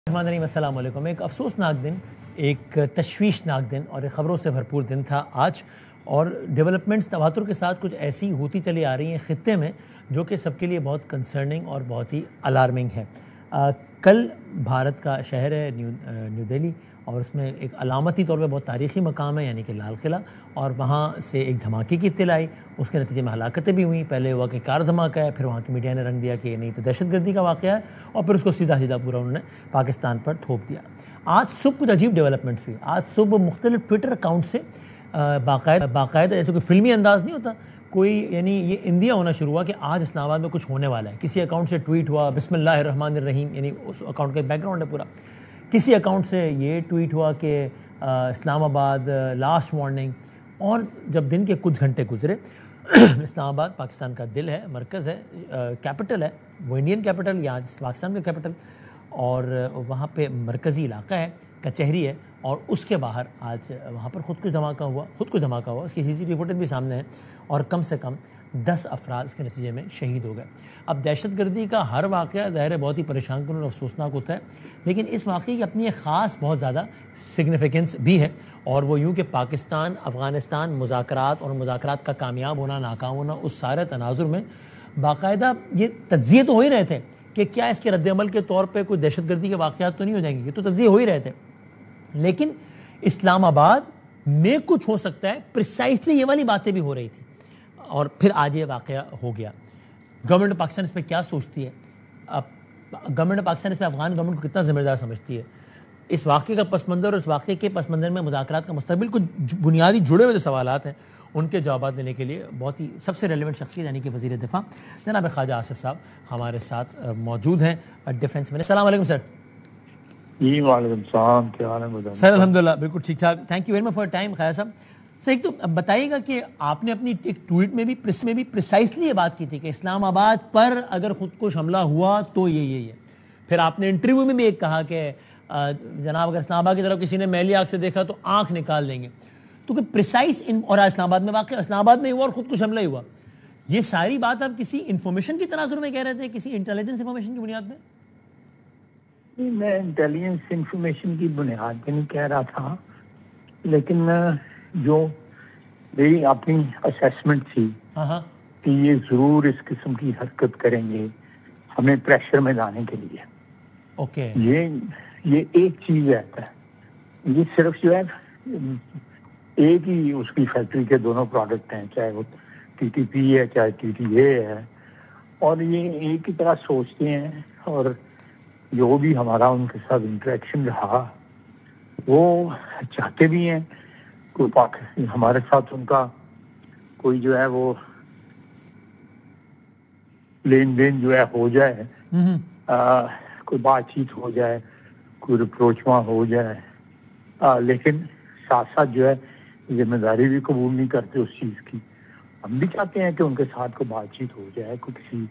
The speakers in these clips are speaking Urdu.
السلام علیکم۔ ایک افسوسناک دن، ایک تشویشناک دن اور ایک خبروں سے بھرپور دن تھا آج، اور ڈیولپمنٹس تواتر کے ساتھ کچھ ایسی ہوتی چلی آ رہی ہیں خطے میں جو کہ سب کے لیے بہت کنسرننگ اور بہت ہی الارمنگ ہے۔ کل بھارت کا شہر ہے نیو دہلی، اور اس میں ایک علامتی طور پہ بہت تاریخی مقام ہے، یعنی کہ لال قلعہ، اور وہاں سے ایک دھماکے کی اطلاع آئی۔ اس کے نتیجے میں ہلاکتیں بھی ہوئیں۔ پہلے ہوا کہ کار دھماکہ ہے، پھر وہاں کی میڈیا نے رنگ دیا کہ یہ نہیں تو دہشت گردی کا واقعہ ہے، اور پھر اس کو سیدھا پورا انہوں نے پاکستان پر تھوپ دیا۔ آج صبح کچھ عجیب ڈیولپمنٹس ہوئی۔ آج صبح مختلف ٹویٹر اکاؤنٹ سے باقاعدہ جیسے کوئی فلمی انداز نہیں ہوتا کوئی، یعنی یہ اندیا ہونا شروع ہوا کہ آج اسلام آباد میں کچھ ہونے والا ہے۔ کسی اکاؤنٹ سے ٹویٹ ہوا بسم اللہ الرحمن الرحیم، یعنی اس اکاؤنٹ کا بیک گراؤنڈ ہے پورا۔ کسی اکاؤنٹ سے یہ ٹویٹ ہوا کہ اسلام آباد لاسٹ وارننگ، اور جب دن کے کچھ گھنٹے گزرے اسلام آباد پاکستان کا دل ہے، مرکز ہے، کیپٹل ہے، وہ انڈین کیپٹل یا پاکستان کا کیپٹل، اور وہاں پہ مرکزی علاقہ ہے، کچہری ہے، اور اس کے باہر آج وہاں پر خود کچھ دھماکہ ہوا۔ اس کی سی سی ٹی وی فوٹیج بھی سامنے ہے، اور کم سے کم 10 افراد اس کے نتیجے میں شہید ہو گئے۔ اب دہشت گردی کا ہر واقعہ ظاہر ہے بہت ہی پریشان کن اور افسوسناک ہوتا ہے، لیکن اس واقعے کی اپنی ایک خاص بہت زیادہ سگنیفیکنس بھی ہے، اور وہ یوں کہ پاکستان افغانستان مذاکرات کا کامیاب ہونا ناکام ہونا، اس سارے تناظر میں باقاعدہ یہ تجزیے تو ہو ہی رہے تھے کہ کیا اس کے رد عمل کے طور پہ کوئی دہشت گردی کے واقعات تو نہیں ہو جائیں گے، یہ تو تجزیے ہو ہی رہے تھے، لیکن اسلام آباد میں کچھ ہو سکتا ہے پریسائسلی یہ والی باتیں بھی ہو رہی تھی، اور پھر آج یہ واقعہ ہو گیا۔ گورنمنٹ پاکستان اس پہ کیا سوچتی ہے؟ گورنمنٹ پاکستان اس پہ افغان گورنمنٹ کو کتنا ذمہ دار سمجھتی ہے؟ اس واقعے کا پس منظر اور اس واقعے کے پس منظر میں مذاکرات کا مستقبل کچھ بنیادی جڑے ہوئے جو سوالات ہیں ان کے جوابات دینے کے لیے بہت ہی سب سے ریلیونٹ شخصیت یعنی کہ وزیر دفاع جناب خواجہ آصف صاحب ہمارے ساتھ موجود ہیں ڈیفنس میں۔ السلام علیکم سر۔ جی وعلیکم السلام، کیا حال ہے سر؟ الحمدللہ بالکل ٹھیک ٹھاک، thank you very much for time. Khwaja صاحب سر، ایک تو بتائیے گا کہ آپ نے اپنی ایک ٹویٹ میں بھی پریسائسلی یہ بات کی تھی کہ اسلام آباد پر اگر خود کش حملہ ہوا تو یہ پھر آپ نے انٹرویو میں بھی ایک کہا کہ جناب اگر اسلام آباد کی طرف کسی نے میلی آنکھ سے دیکھا تو آنکھ نکال دیں گے، تو کہ پریسائز اور اسلام آباد میں واقع اسلام آباد میں ہوا اور خود کش حملہ ہی ہوا، یہ ساری بات آپ کسی انفارمیشن کی تناظر میں کہہ رہے تھے، کسی انٹیلیجنس انفارمیشن کی بنیاد پہ؟ میں انٹیلیجنس انفارمیشن کی بنیاد پہ نہیں کہہ رہا تھا، لیکن جو میری اپنی اسیسمنٹ تھی کہ یہ ضرور اس قسم کی حرکت کریں گے ہمیں پریشر میں لانے کے لیے۔ اوکے، یہ ایک چیز رہتا ہے، یہ صرف جو ہے ایک ہی اس کی فیکٹری کے دونوں پروڈکٹ ہیں، چاہے وہ ٹی ٹی پی ہے چاہے ٹی ٹی اے ہے، اور یہ ایک ہی طرح سوچتے ہیں، اور جو بھی ہمارا ان کے ساتھ انٹریکشن رہا وہ چاہتے بھی ہیں کوئی ہمارے ساتھ ان کا کوئی جو ہے وہ لین دین جو ہے ہو جائے، کوئی بات چیت ہو جائے، کوئی رپروچواں ہو جائے، لیکن ساتھ ساتھ جو ہے ذمہ داری بھی قبول نہیں کرتے اس چیز کی۔ ہم بھی چاہتے ہیں کہ ان کے ساتھ کوئی بات چیت ہو جائے، کوئی کسی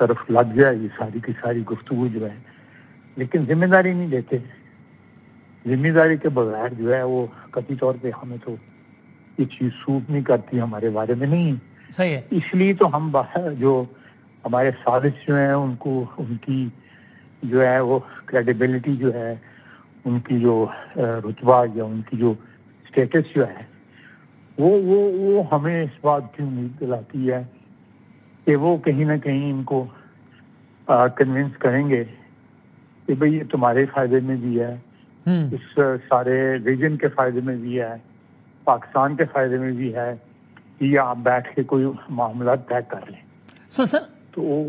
طرف لگ جائے یہ ساری کی ساری گفتگو جو ہے، لیکن ذمہ داری نہیں لیتے۔ ذمہ داری کے بغیر جو ہے وہ قطعی طور پہ ہمیں تو یہ چیز سوٹ نہیں کرتی، ہمارے بارے میں نہیں صحیح ہے۔ اس لیے تو ہم جو ہمارے سازش جو ہیں ان کو ان کی جو ہے وہ کریڈیبلٹی جو ہے، ان کی جو رتبہ یا ان کی جو اسٹیٹس جو ہے وہ ہمیں اس بات کی امید دلاتی ہے کہ وہ کہیں نہ کہیں ان کو کنونس کریں گے کہ بھئی یہ تمہارے فائدے میں بھی ہے، اس سارے ریجن کے فائدے میں بھی ہے، پاکستان کے فائدے میں بھی ہے، یہ آپ بیٹھ کے کوئی معاملات طے کر لیں۔ سر تو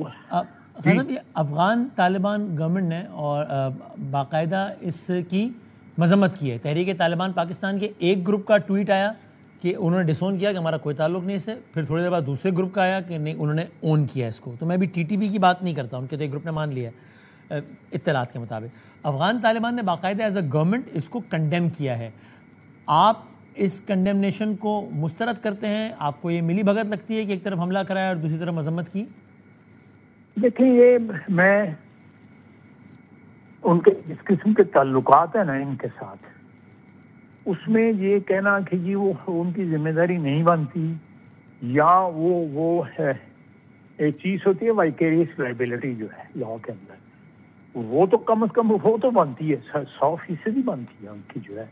یہ افغان طالبان گورنمنٹ نے اور باقاعدہ اس کی مذمت کی ہے۔ تحریک طالبان پاکستان کے ایک گروپ کا ٹویٹ آیا کہ انہوں نے ڈسون کیا کہ ہمارا کوئی تعلق نہیں اس سے، پھر تھوڑی دیر بعد دوسرے گروپ کا آیا کہ نہیں انہوں نے اون کیا اس کو۔ تو میں بھی ٹی ٹی پی کی بات نہیں کرتا، ان کے تو ایک گروپ نے مان لیا ہے اطلاعات کے مطابق۔ افغان طالبان نے باقاعدہ ایز اے گورنمنٹ اس کو کنڈیم کیا ہے، آپ اس کنڈیمنیشن کو مسترد کرتے ہیں؟ آپ کو یہ ملی بھگت لگتی ہے کہ ایک طرف حملہ کرایا اور دوسری طرف مذمت کی؟ دیکھیں، یہ میں ان کے جس قسم کے تعلقات ہیں نا ان کے ساتھ، اس میں یہ کہنا کہ جی وہ ان کی ذمہ داری نہیں بنتی، یا وہ ہے ایک چیز ہوتی ہے وائکیریس لائبلٹی جو ہے لا کے اندر، وہ تو کم از کم وہ تو بنتی ہے 100% بنتی ہے ان کی جو ہے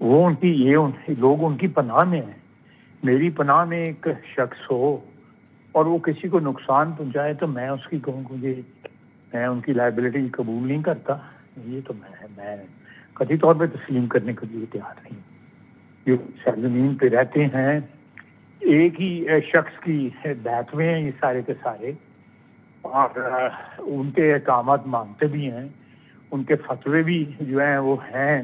وہ ان کی لوگ ان کی پناہ میں ہیں. میری پناہ میں ایک شخص ہو اور وہ کسی کو نقصان پہنچائے تو میں اس کی کہوں کہ میں ان کی لائبلٹی قبول نہیں کرتا. یہ تو میں قطعی طور پہ تسلیم کرنے کے لیے تیار نہیں. جو سرزمین پہ رہتے ہیں ایک ہی شخص کی بیت میں ہیں یہ سارے کے سارے اور ان کے احکامات مانتے بھی ہیں, ان کے فتوے بھی جو ہیں وہ ہیں.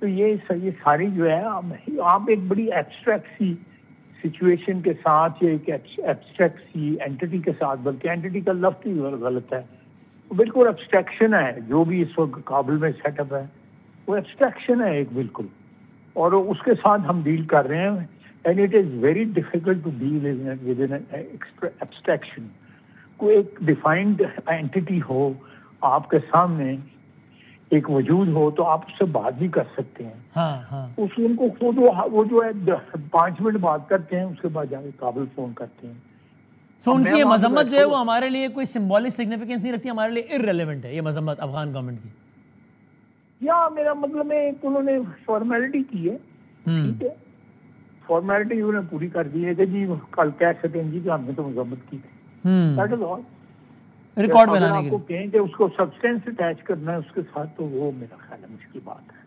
تو یہ ساری جو ہے آپ ایک بڑی ایبسٹریکٹ سی سچویشن کے ساتھ یا ایک ایبسٹریکٹ سی اینٹی کے ساتھ, بلکہ اینٹی کا لفظ ہی غلط ہے, بالکل ایبسٹریکشن ہے جو بھی اس وقت کابل میں سیٹ اپ ہے وہ ایبسٹریکشن ہے ایک بالکل, اور اس کے ساتھ ہم ڈیل کر رہے ہیں. And it is very difficult to deal with an abstraction. کوئی ایک ڈیفائنڈ اینٹی ہو آپ کے سامنے, ایک وجود ہو تو آپ اس سے بات بھی کر سکتے ہیں. اس ان کو خود وہ جو ہے 5 منٹ بات کرتے ہیں, اس کے بعد جا کے کابل فون کرتے ہیں. سو ان کی یہ مذمت جو ہے وہ ہمارے لیے کوئی سمبولک سگنیفیکینس نہیں رکھتی, ہمارے لیے ارریلیونٹ ہے یہ مذمت افغان گورنمنٹ کی. یا میرا مطلب ہے انہوں نے فارمیلٹی کی ہے, ٹھیک ہے, فارمیلٹی انہوں نے پوری کر دی ہے کہ جی کل کہہ سکیں جی کہ ہم نے تو مذمت کی تھی. That is all. ریکارڈ بنانے کے لیے آپ کو کہیں کہ اس کو سبسٹینس اٹیچ کرنا ہے اس کے ساتھ, تو وہ میرا خیال ہے مشکل بات ہے.